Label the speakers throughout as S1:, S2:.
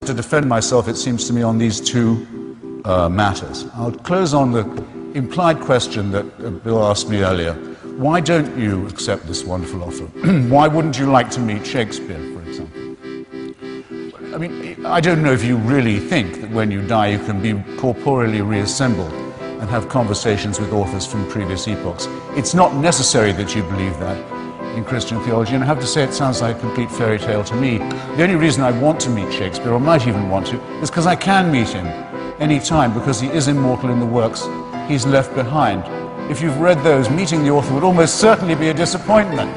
S1: to defend myself, it seems to me, on these two matters. I'll close on the implied question that Bill asked me earlier. Why don't you accept this wonderful offer? Why wouldn't you like to meet Shakespeare, for example? I mean, I don't know if you really think that when you die you can be corporeally reassembled and have conversations with authors from previous epochs. It's not necessary that you believe that in Christian theology, and I have to say it sounds like a complete fairy tale to me. The only reason I want to meet Shakespeare, or might even want to, is because I can meet him any time, because he is immortal in the works he's left behind. If you've read those, meeting the author would almost certainly be a disappointment.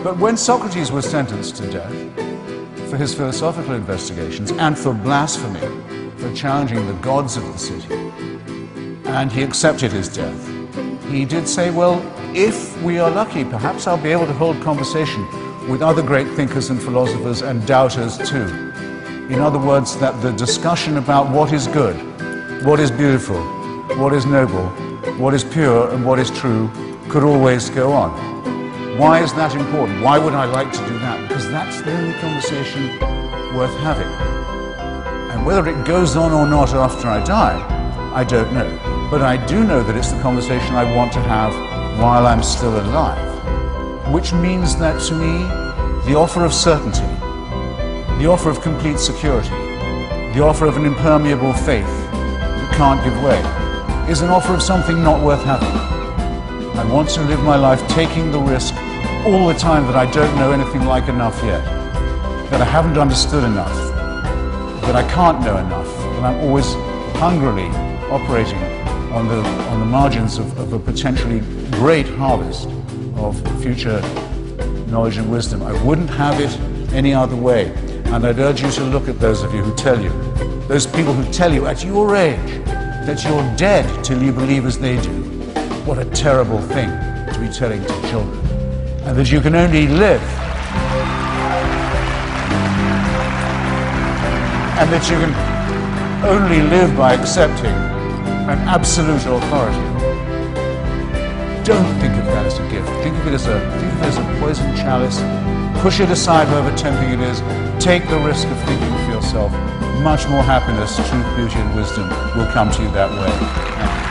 S1: But when Socrates was sentenced to death for his philosophical investigations and for blasphemy, for challenging the gods of the city, and he accepted his death, he did say, well, if we are lucky, perhaps I'll be able to hold conversation with other great thinkers and philosophers and doubters too. In other words, that the discussion about what is good, what is beautiful, what is noble, what is pure and what is true could always go on. Why is that important? Why would I like to do that? Because that's the only conversation worth having. And whether it goes on or not after I die, I don't know. But I do know that it's the conversation I want to have while I'm still alive. Which means that to me, the offer of certainty, the offer of complete security, the offer of an impermeable faith that can't give way, is an offer of something not worth having. I want to live my life taking the risk all the time that I don't know anything like enough yet, that I haven't understood enough, that I can't know enough, that I'm always hungrily operating on the margins of a potentially great harvest of future knowledge and wisdom. I wouldn't have it any other way. And I'd urge you to look at those of you who tell you, those people who tell you at your age that you're dead till you believe as they do. What a terrible thing to be telling to children. And that you can only live, and that you can only live by accepting an absolute authority. Don't think of that as a gift. Think of it as a poison chalice. Push it aside, however tempting it is. Take the risk of thinking for yourself. Much more happiness, truth, beauty, and wisdom will come to you that way.